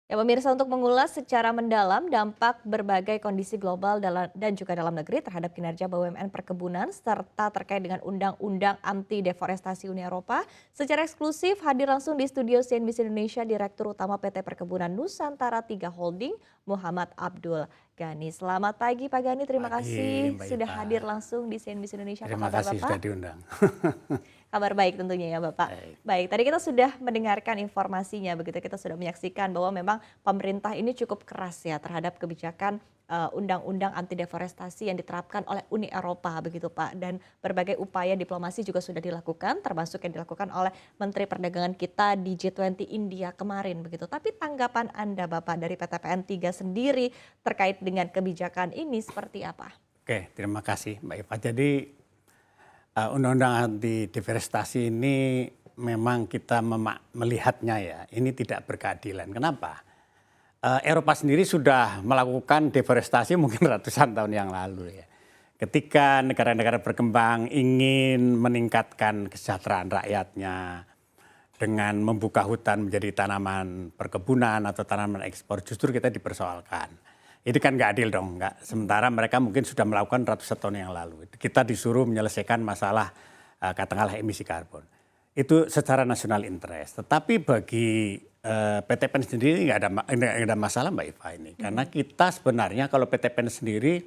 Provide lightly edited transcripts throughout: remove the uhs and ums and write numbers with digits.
Ya, pemirsa untuk mengulas secara mendalam dampak berbagai kondisi global dan juga dalam negeri terhadap kinerja BUMN perkebunan serta terkait dengan Undang-Undang Anti Deforestasi Uni Eropa, secara eksklusif hadir langsung di studio CNBC Indonesia Direktur Utama PT Perkebunan Nusantara 3 Holding, Muhammad Abdul Ghani. Selamat pagi Pak Ghani, terima Pagi, kasih Mbak sudah Eva. hadir langsung di CNBC Indonesia. Apa Terima kabar kasih sudah Bapak? diundang. Kabar baik tentunya ya Bapak. Baik. Baik, tadi kita sudah mendengarkan informasinya begitu, kita sudah menyaksikan bahwa memang pemerintah ini cukup keras ya terhadap kebijakan undang-undang anti deforestasi yang diterapkan oleh Uni Eropa begitu Pak, dan berbagai upaya diplomasi juga sudah dilakukan termasuk yang dilakukan oleh Menteri Perdagangan kita di G20 India kemarin begitu. Tapi tanggapan Anda Bapak dari PTPN 3 sendiri terkait dengan kebijakan ini seperti apa? Oke, terima kasih Mbak Eva. Jadi undang-undang anti deforestasi ini memang kita melihatnya ya, ini tidak berkeadilan. Kenapa? Eropa sendiri sudah melakukan deforestasi mungkin ratusan tahun yang lalu ya. Ketika negara-negara berkembang ingin meningkatkan kesejahteraan rakyatnya dengan membuka hutan menjadi tanaman perkebunan atau tanaman ekspor, justru kita dipersoalkan. Itu kan nggak adil dong, nggak. Sementara mereka mungkin sudah melakukan ratusan tahun yang lalu. Kita disuruh menyelesaikan masalah katakanlah emisi karbon. Itu secara national interest. Tetapi bagi PTPN sendiri nggak ada masalah Mbak Eva ini. Karena kita sebenarnya kalau PTPN sendiri,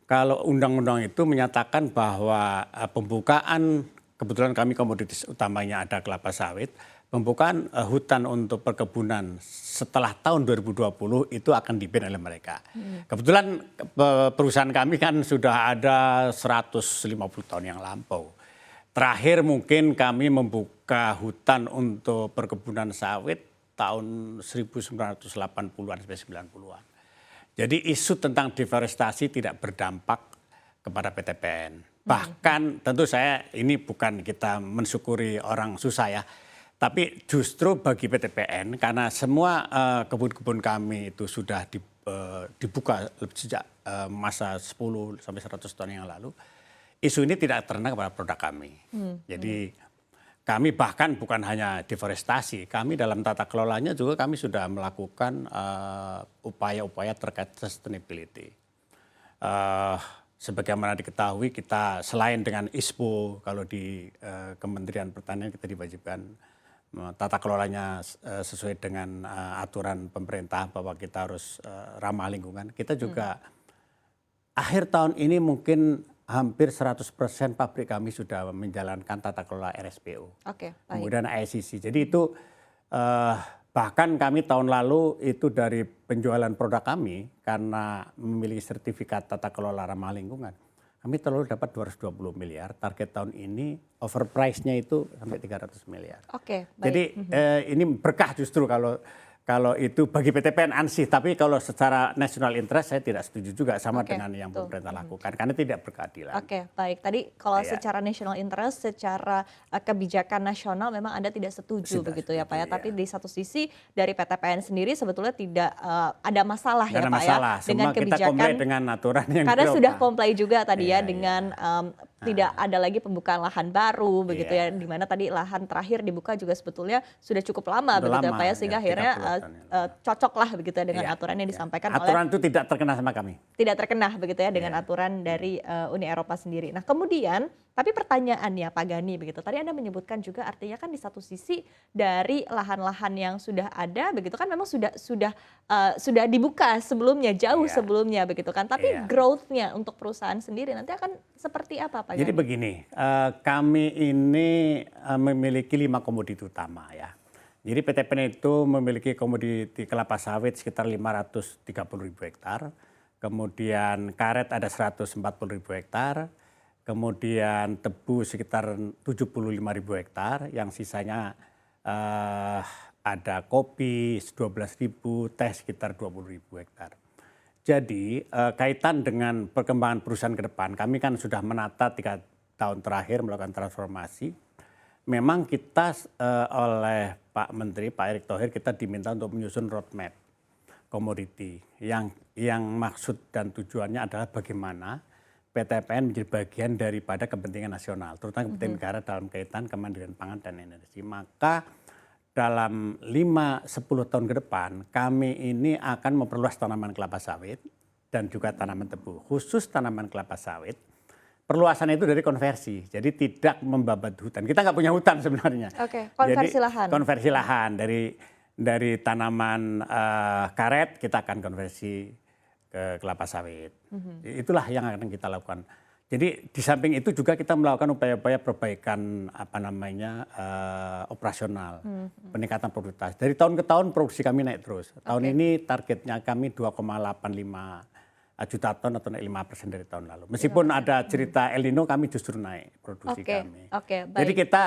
kalau undang-undang itu menyatakan bahwa pembukaan, kebetulan kami komoditas utamanya ada kelapa sawit, pembukaan hutan untuk perkebunan setelah tahun 2020 itu akan di-ban oleh mereka. Kebetulan perusahaan kami kan sudah ada 150 tahun yang lampau. Terakhir mungkin kami membuka hutan untuk perkebunan sawit tahun 1980-an sampai 90-an. Jadi isu tentang deforestasi tidak berdampak kepada PTPN. Bahkan tentu saya ini bukan kita mensyukuri orang susah ya. Tapi justru bagi PTPN karena semua kebun-kebun kami itu sudah dibuka sejak masa 10 sampai 100 tahun yang lalu. Isu ini tidak terkena kepada produk kami. Jadi kami bahkan bukan hanya deforestasi, kami dalam tata kelolanya juga kami sudah melakukan upaya-upaya terkait sustainability. Sebagaimana diketahui kita selain dengan ISPO, kalau di Kementerian Pertanian kita diwajibkan tata kelolanya sesuai dengan aturan pemerintah bahwa kita harus ramah lingkungan. Kita juga akhir tahun ini mungkin hampir 100% pabrik kami sudah menjalankan tata kelola RSPO. Oke, baik. Kemudian ICC. Jadi itu bahkan kami tahun lalu itu dari penjualan produk kami karena memiliki sertifikat tata kelola ramah lingkungan. Kami terlalu dapat 220 miliar, target tahun ini overprice-nya itu sampai 300 miliar. Oke, baik. Jadi ini berkah justru kalau itu bagi PTPN ansih, tapi kalau secara national interest saya tidak setuju juga sama Oke, dengan yang betul. pemerintah lakukan karena tidak berkeadilan. Oke, baik. Tadi kalau Iya. secara national interest, secara kebijakan nasional memang Anda tidak setuju Tidak begitu ya Pak setuju, ya. iya. Tapi di satu sisi dari PTPN sendiri sebetulnya tidak ada masalah Nggak ya ada Pak ya masalah, dengan semua kita kebijakan. comply dengan aturan yang Karena di sudah Eropa. comply juga tadi ya Iya, dengan tidak ada lagi pembukaan lahan baru begitu ya, Iya. di mana tadi lahan terakhir dibuka juga sebetulnya sudah cukup lama Udah begitu ya lama Pak ya, ya, sehingga akhirnya 30 tahun yang lalu. cocok lah begitu ya dengan Iya, aturan yang iya. disampaikan oleh, Aturan itu tidak terkena sama kami. tidak terkena begitu ya dengan Iya. aturan dari Uni Eropa sendiri. Nah kemudian, tapi pertanyaannya Pak Ghani begitu, tadi Anda menyebutkan juga artinya kan di satu sisi dari lahan-lahan yang sudah ada begitu kan memang sudah dibuka sebelumnya, jauh Iya. sebelumnya begitu kan. Tapi Iya. growth-nya untuk perusahaan sendiri nanti akan seperti apa Pak Jadi Ghani? begini, kami ini memiliki 5 komoditi utama ya. Jadi PTPN itu memiliki komoditi kelapa sawit sekitar 530.000 hektar, kemudian karet ada 140.000 hektar, kemudian tebu sekitar 75.000 hektar, yang sisanya ada kopi 12.000, teh sekitar 20.000 hektar. Jadi kaitan dengan perkembangan perusahaan ke depan, kami kan sudah menata 3 tahun terakhir melakukan transformasi. Memang kita oleh Pak Menteri, Pak Erick Thohir, kita diminta untuk menyusun roadmap komoditi yang maksud dan tujuannya adalah bagaimana PTPN menjadi bagian daripada kepentingan nasional, terutama kepentingan negara dalam kaitan kemandirian pangan dan energi. Maka dalam 5-10 tahun ke depan kami ini akan memperluas tanaman kelapa sawit dan juga tanaman tebu. Khusus tanaman kelapa sawit, perluasan itu dari konversi, jadi tidak membabat hutan. Kita nggak punya hutan sebenarnya. Oke, konversi Jadi, lahan. konversi lahan dari tanaman karet kita akan konversi ke kelapa sawit. Itulah yang akan kita lakukan. Jadi di samping itu juga kita melakukan upaya-upaya perbaikan operasional, peningkatan produktivitas. Dari tahun ke tahun produksi kami naik terus. Tahun ini targetnya kami 2,85 juta ton atau naik 5% dari tahun lalu. Meskipun ada cerita El Nino, kami justru naik produksi kami. Oke, baik. Jadi kita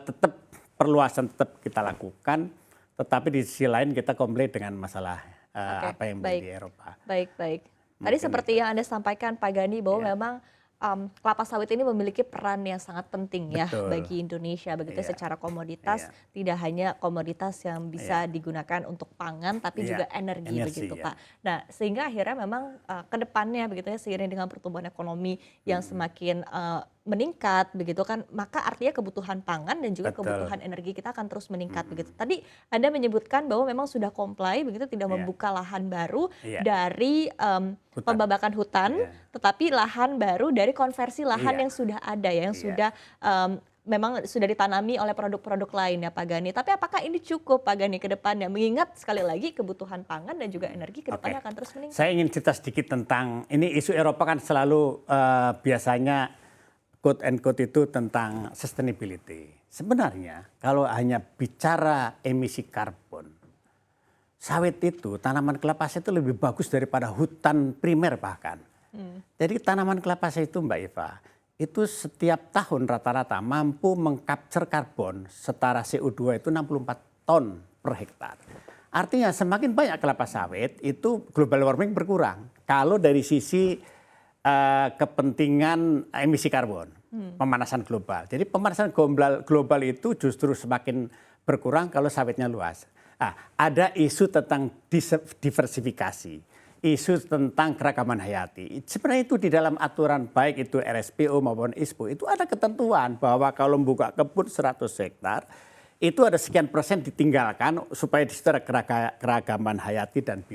tetap perluasan tetap kita lakukan, tetapi di sisi lain kita komplain dengan masalah apa yang baik. di Eropa. Baik. Tadi seperti yang Anda sampaikan Pak Gani bahwa memang kelapa sawit ini memiliki peran yang sangat penting ya bagi Indonesia begitu secara komoditas, tidak hanya komoditas yang bisa digunakan untuk pangan tapi juga energi begitu Pak. Nah, sehingga akhirnya memang ke depannya begitu ya seiring dengan pertumbuhan ekonomi yang semakin meningkat begitu kan, maka artinya kebutuhan pangan dan juga kebutuhan energi kita akan terus meningkat begitu. Tadi Anda menyebutkan bahwa memang sudah comply begitu, tidak membuka lahan baru dari pembabakan hutan, tetapi lahan baru dari konversi lahan yang sudah ada ya, yang sudah memang sudah ditanami oleh produk-produk lain ya Pak Gani. Tapi apakah ini cukup Pak Gani ke depannya? Mengingat sekali lagi kebutuhan pangan dan juga energi ke depannya akan terus meningkat. Saya ingin cerita sedikit tentang ini, isu Eropa kan selalu biasanya quote and quote itu tentang sustainability. Sebenarnya kalau hanya bicara emisi karbon, sawit itu, tanaman kelapa sawit itu lebih bagus daripada hutan primer bahkan. Jadi tanaman kelapa sawit itu Mbak Eva, itu setiap tahun rata-rata mampu mengcapture karbon setara CO2 itu 64 ton per hektar. Artinya semakin banyak kelapa sawit itu global warming berkurang. Kalau dari sisi kepentingan emisi karbon, pemanasan global. Jadi pemanasan global itu justru semakin berkurang kalau sawitnya luas. Ada isu tentang diversifikasi, isu tentang keragaman hayati. Sebenarnya itu di dalam aturan baik itu RSPO maupun ISPO itu ada ketentuan bahwa kalau membuka kebun 100 hektar itu ada sekian persen ditinggalkan supaya di situ ada keragaman hayati dan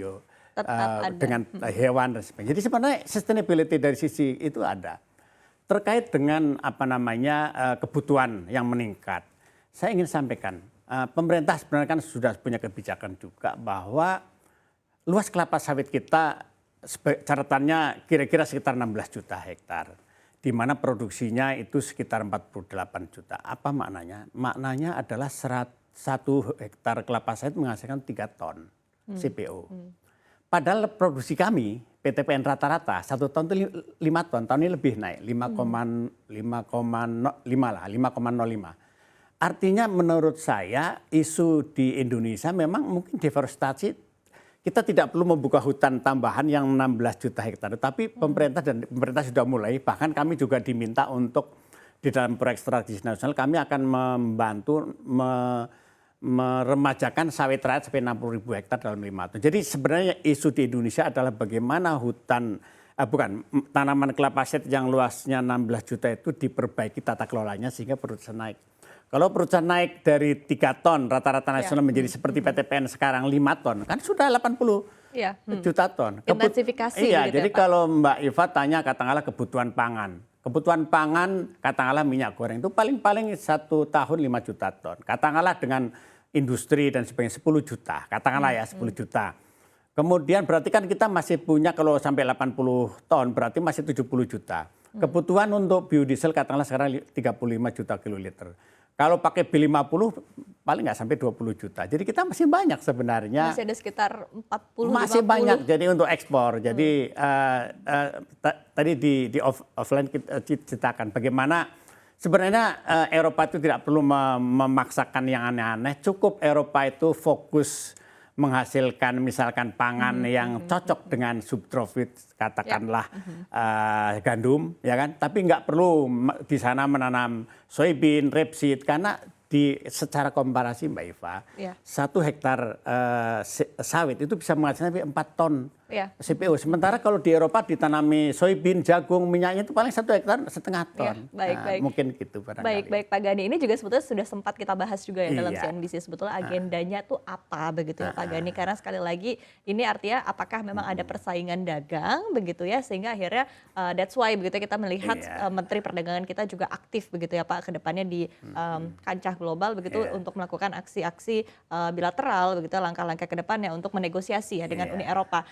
dengan hewan dan sebagainya. Jadi sebenarnya sustainability dari sisi itu ada. Terkait dengan kebutuhan yang meningkat, saya ingin sampaikan pemerintah sebenarnya kan sudah punya kebijakan juga bahwa luas kelapa sawit kita catatannya kira-kira sekitar 16 juta hektar, di mana produksinya itu sekitar 48 juta. Apa maknanya? Maknanya adalah 1 hektar kelapa sawit menghasilkan 3 ton CPO. Padahal produksi kami, PTPN rata-rata 1 ton itu 5 ton, tahun ini lebih naik, 5,05. Artinya menurut saya isu di Indonesia memang mungkin deforestasi, kita tidak perlu membuka hutan tambahan yang 16 juta hektar. Tapi pemerintah sudah mulai, bahkan kami juga diminta untuk di dalam proyek strategis nasional kami akan membantu meremajakan sawit rakyat sampai 60.000 hektar dalam 5 tahun. Jadi sebenarnya isu di Indonesia adalah bagaimana tanaman kelapa sawit yang luasnya 16 juta itu diperbaiki tata kelolanya sehingga produksi naik. Kalau produksi naik dari 3 ton rata-rata nasional menjadi seperti PTPN sekarang 5 ton, kan sudah 80 juta ton. Intensifikasi. Iya, jadi kalau Mbak Iva tanya katakanlah kebutuhan pangan. Kebutuhan pangan katakanlah minyak goreng itu paling-paling 1 tahun 5 juta ton. Katakanlah dengan industri dan sebagainya 10 juta, katakanlah ya 10 juta. Kemudian berarti kan kita masih punya kalau sampai 80 ton berarti masih 70 juta. Kebutuhan untuk biodiesel katakanlah sekarang 35 juta kiloliter. Kalau pakai B50 paling nggak sampai 20 juta. Jadi kita masih banyak sebenarnya. Masih ada sekitar 40-50. Masih banyak jadi untuk ekspor. Jadi tadi di offline kita ceritakan bagaimana sebenarnya Eropa itu tidak perlu memaksakan yang aneh-aneh. Cukup Eropa itu fokus menghasilkan misalkan pangan yang cocok dengan subtropis katakanlah gandum ya kan, tapi nggak perlu di sana menanam soybean, rapeseed karena secara komparasi Mbak Eva 1 hektar sawit itu bisa menghasilkan 4 ton Iya. CPO. Sementara kalau di Eropa ditanami soybean, jagung, minyaknya itu paling 1,5 hektar Iya, ton. baik, Nah, baik. mungkin gitu barangkali. Baik, baik Pak Gani. Ini juga sebetulnya sudah sempat kita bahas juga ya dalam Iya. CNBC. Sebetulnya agendanya tuh apa begitu ya Pak Gani? Karena sekali lagi ini artinya apakah memang ada persaingan dagang begitu ya sehingga akhirnya that's why begitu ya, kita melihat Iya. Menteri Perdagangan kita juga aktif begitu ya Pak ke depannya di kancah global begitu Iya. untuk melakukan aksi-aksi bilateral begitu langkah-langkah ke depannya untuk menegosiasi ya dengan Uni Iya. Eropa.